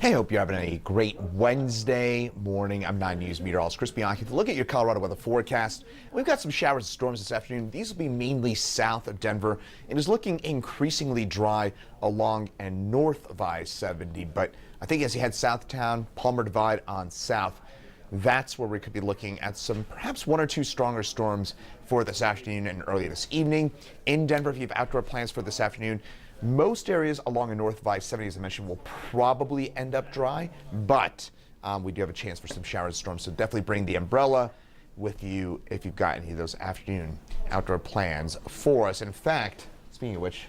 Hey, hope you're having a great Wednesday morning. I'm 9 News meteorologist Chris Bianchi. To look at your Colorado weather forecast, we've got some showers and storms this afternoon. These will be mainly south of Denver. It is looking increasingly dry along and north of I-70, but I think as you head south of town, Palmer Divide on south, that's where we could be looking at some perhaps one or two stronger storms for this afternoon and early this evening. In Denver, if you have outdoor plans for this afternoon, most areas along and north of I-70, as I mentioned, will probably end up dry, but we do have a chance for some showers and storms, so definitely bring the umbrella with you if you've got any of those afternoon outdoor plans for us. In fact, speaking of which,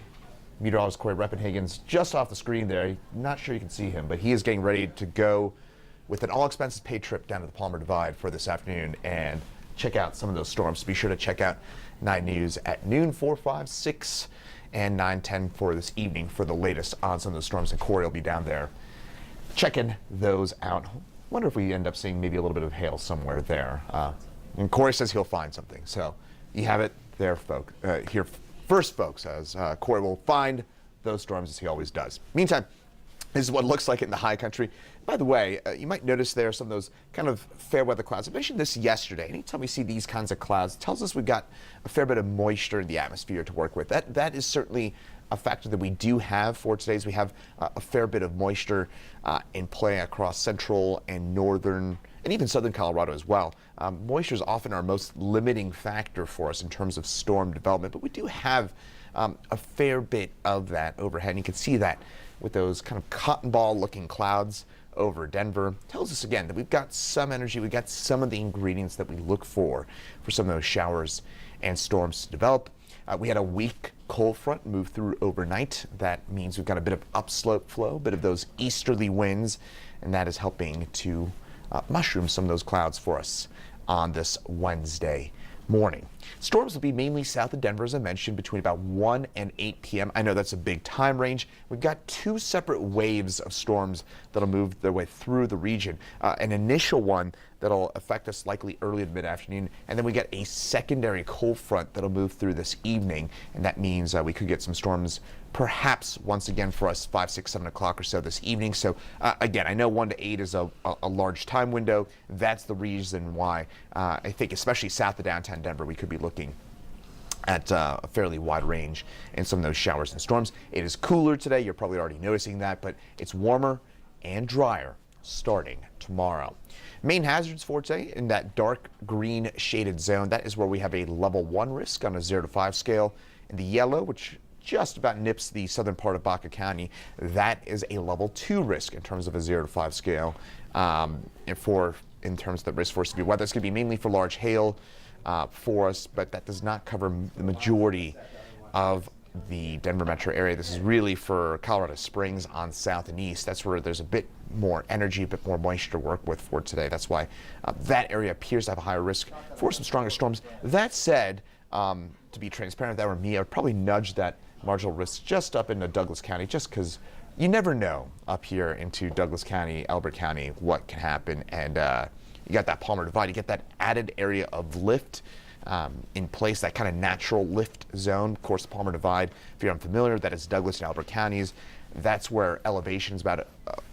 meteorologist Corey Reppenhagen's just off the screen there. Not sure you can see him, but he is getting ready to go with an all-expenses-paid trip down to the Palmer Divide for this afternoon and check out some of those storms. Be sure to check out 9 News at noon, 4, 5, 6, and 9:10 for this evening for the latest on some of the storms, and Corey will be down there checking those out. Wonder if we end up seeing maybe a little bit of hail somewhere there. And Corey says he'll find something, so you have it there, folks. Here first, folks, as Corey will find those storms as he always does. Meantime, this is what it looks like in the high country. By the way, you might notice there some of those kind of fair weather clouds. I mentioned this yesterday. Anytime we see these kinds of clouds, it tells us we've got a fair bit of moisture in the atmosphere to work with. That is certainly a factor that we do have for today. We have a fair bit of moisture in play across central and northern and even southern Colorado as well. Moisture is often our most limiting factor for us in terms of storm development, but we do have a fair bit of that overhead. And you can see that with those kind of cotton ball looking clouds over Denver. Tells us again that we've got some energy, we've got some of the ingredients that we look for some of those showers and storms to develop. We had a weak cold front move through overnight. That means we've got a bit of upslope flow, a bit of those easterly winds, and that is helping to mushroom some of those clouds for us on this Wednesday morning. Storms will be mainly south of Denver, as I mentioned, between about 1 and 8 p.m. I know that's a big time range. We've got two separate waves of storms that'll move their way through the region. An initial one that'll affect us likely early to mid-afternoon, and then we get a secondary cold front that'll move through this evening, and that means we could get some storms perhaps once again for us 5, 6, 7 o'clock or so this evening. So again, I know 1 to 8 is a large time window. That's the reason why I think especially south of downtown Denver, we could be looking at a fairly wide range in some of those showers and storms. It is cooler today. You're probably already noticing that, but it's warmer and drier starting tomorrow. Main hazards for today in that dark green shaded zone. That is where we have a level 1 risk on a 0 to 5 scale. In the yellow, which just about nips the southern part of Baca County, that is a level 2 risk in terms of a 0 to 5 scale. In terms of the risk for severe weather, it's going to be mainly for large hail for us, but that does not cover the majority of the Denver metro area. This is really for Colorado Springs on south and east. That's where there's a bit more energy, a bit more moisture to work with for today. That's why that area appears to have a higher risk for some stronger storms. That said, to be transparent, if that were me, I would probably nudge that marginal risk just up into Douglas County, just because you never know up here into Douglas County, Elbert County, what can happen. And you got that Palmer Divide, you get that added area of lift in place, that kind of natural lift zone. Of course, the Palmer Divide, if you're unfamiliar, that is Douglas and Elbert counties. That's where elevation is about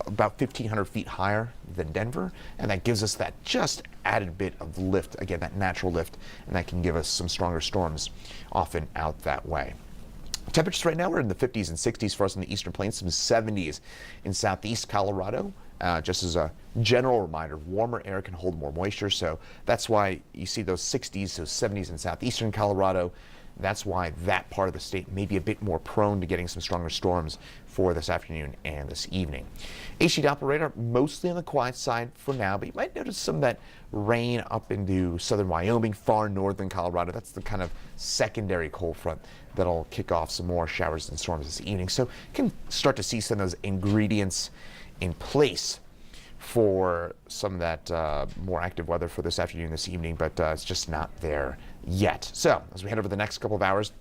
1,500 feet higher than Denver, and that gives us that just added bit of lift, again, that natural lift, and that can give us some stronger storms often out that way. Temperatures right now are in the 50s and 60s for us in the eastern plains, some 70s in southeast Colorado. Just as a general reminder, warmer air can hold more moisture, so that's why you see those 60s, those 70s in southeastern Colorado. That's why that part of the state may be a bit more prone to getting some stronger storms for this afternoon and this evening. HD Doppler radar mostly on the quiet side for now, but you might notice some of that rain up into southern Wyoming, far northern Colorado. That's the kind of secondary cold front that'll kick off some more showers and storms this evening. So you can start to see some of those ingredients in place for some of that more active weather for this afternoon, this evening, but it's just not there yet. So as we head over the next couple of hours,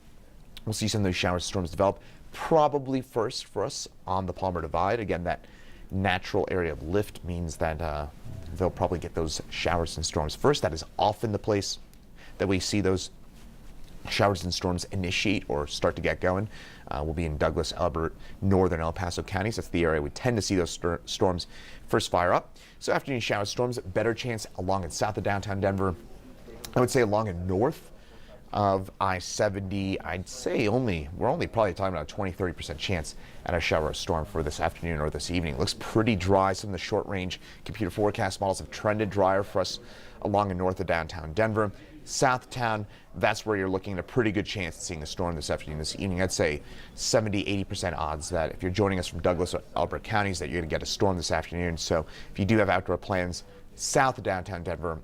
we'll see some of those showers and storms develop, probably first for us on the Palmer Divide. Again, that natural area of lift means that they'll probably get those showers and storms first. That is often the place that we see those showers and storms initiate or start to get going will be in Douglas, Elbert, northern El Paso counties. That's the area we tend to see those storms first fire up. So afternoon showers, storms, better chance along and south of downtown Denver. I would say along and north of I-70, I'd say we're only probably talking about a 20-30% chance at a shower or storm for this afternoon or this evening. It looks pretty dry. Some of the short range computer forecast models have trended drier for us along and north of downtown Denver. South town, that's where you're looking at a pretty good chance of seeing a storm this afternoon, this evening. I'd say 70-80% odds that if you're joining us from Douglas or Elbert counties that you're going to get a storm this afternoon. So if you do have outdoor plans south of downtown Denver,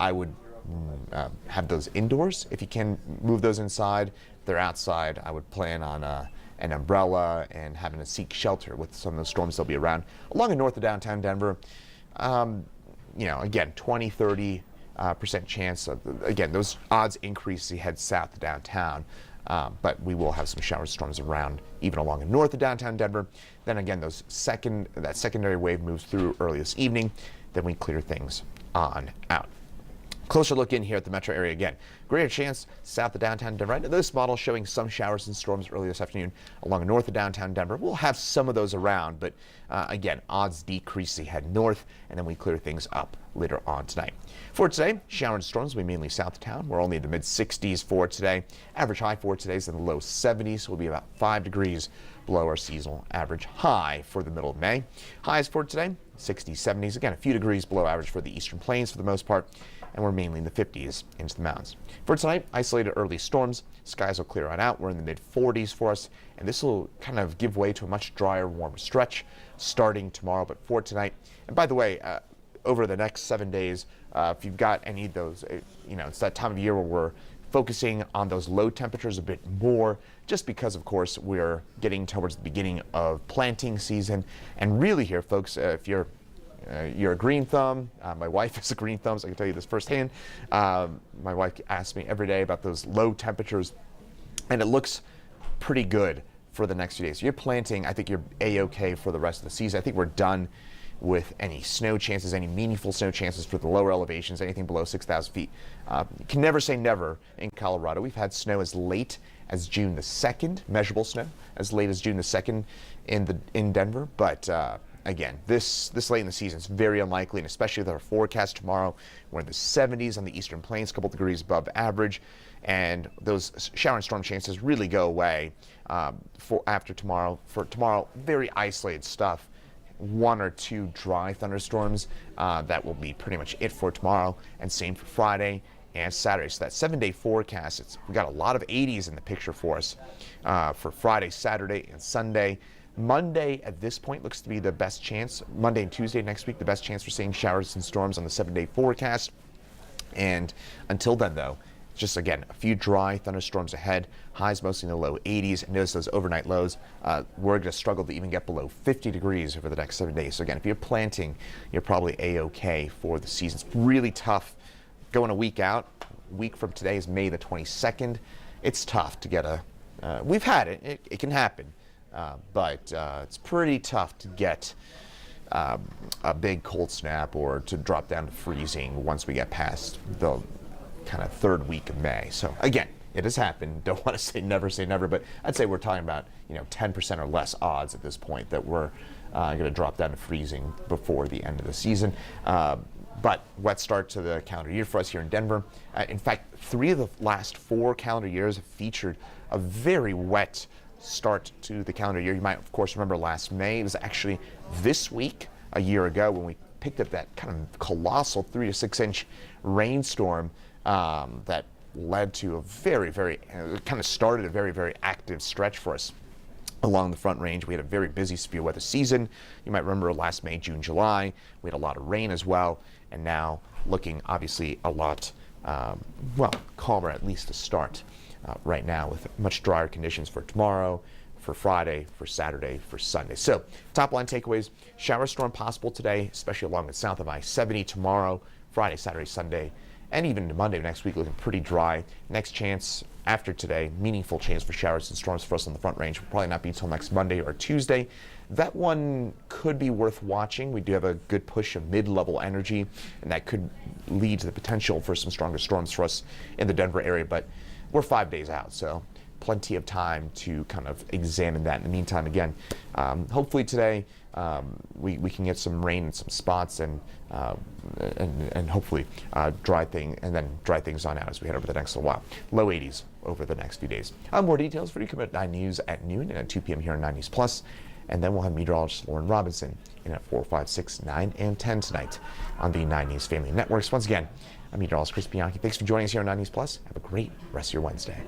I would have those indoors. If you can move those inside, if they're outside, I would plan on an umbrella and having to seek shelter with some of those storms that'll be around. Along and north of downtown Denver, again, 20-30% chance. Again, those odds increase as you head south to downtown, but we will have some showers, storms around even along and north of downtown Denver. Then again, that secondary wave moves through early this evening. Then we clear things on out. Closer look in here at the metro area again. Greater chance south of downtown Denver. Right now, this model showing some showers and storms early this afternoon along and north of downtown Denver. We'll have some of those around, but again, odds decrease as you head north, and then we clear things up later on tonight. For today, shower and storms will be mainly south of town. We're only in the mid-60s for today. Average high for today is in the low 70s, so we'll be about 5 degrees below our seasonal average high for the middle of May. Highs for today, 60s, 70s. Again, a few degrees below average for the eastern plains for the most part, and we're mainly in the 50s into the mountains. For tonight, isolated early storms. Skies will clear on out. We're in the mid-40s for us, and this will kind of give way to a much drier, warmer stretch starting tomorrow. But for tonight, and by the way, over the next 7 days, if you've got any of those, it's that time of year where we're focusing on those low temperatures a bit more, just because, of course, we're getting towards the beginning of planting season. And really here, folks, if you're a green thumb. My wife is a green thumb, so I can tell you this firsthand. My wife asks me every day about those low temperatures, and it looks pretty good for the next few days. So you're planting, I think you're A-okay for the rest of the season. I think we're done with any snow chances, any meaningful snow chances for the lower elevations, anything below 6,000 feet. You can never say never in Colorado. We've had snow as late as June the 2nd, measurable snow, as late as June the 2nd in Denver, but again, this late in the season is very unlikely, and especially with our forecast tomorrow, we're in the 70s on the eastern plains, a couple degrees above average, and those shower and storm chances really go away after tomorrow. For tomorrow, very isolated stuff. 1 or 2 dry thunderstorms. That will be pretty much it for tomorrow, and same for Friday and Saturday. So that 7-day forecast, we got a lot of 80s in the picture for us for Friday, Saturday, and Sunday. Monday at this point looks to be the best chance. Monday and Tuesday next week, the best chance for seeing showers and storms on the 7-day forecast. And until then, though, just again, a few dry thunderstorms ahead. Highs mostly in the low 80s. And notice those overnight lows. We're going to struggle to even get below 50 degrees over the next 7 days. So again, if you're planting, you're probably A-okay for the season. It's really tough going a week out. A week from today is May the 22nd. It's tough to get we've had it. It can happen. But it's pretty tough to get a big cold snap or to drop down to freezing once we get past the kind of 3rd week of May. So again, it has happened. Don't want to say never, but I'd say we're talking about 10% or less odds at this point that we're going to drop down to freezing before the end of the season. But wet start to the calendar year for us here in Denver. In fact, 3 of the last 4 calendar years have featured a very wet start to the calendar year. You might, of course, remember last May. It was actually this week, a year ago, when we picked up that kind of colossal 3 to 6 inch rainstorm that led to a very kind of started a very active stretch for us along the Front Range. We had a very busy severe weather season. You might remember last May, June, July. We had a lot of rain as well, and now looking obviously a lot calmer, at least to start. Right now with much drier conditions for tomorrow, for Friday, for Saturday, for Sunday. So top line takeaways: shower storm possible today, especially along the south of I-70 tomorrow, Friday, Saturday, Sunday, and even Monday next week looking pretty dry. Next chance after today, meaningful chance for showers and storms for us on the Front Range will probably not be until next Monday or Tuesday. That one could be worth watching. We do have a good push of mid-level energy, and that could lead to the potential for some stronger storms for us in the Denver area. But we're 5 days out, so plenty of time to kind of examine that. In the meantime, again, hopefully today we can get some rain in some spots and hopefully dry things on out as we head over the next little while. Low 80s over the next few days. More details for you come at 9 News at noon and at 2 p.m. here on 9 News Plus. And then we'll have meteorologist Lauren Robinson in at 4, 5, 6, 9, and 10 tonight on the 9 News Family Networks. Once again, I'm meteorologist Chris Bianchi. Thanks for joining us here on 9 News Plus. Have a great rest of your Wednesday.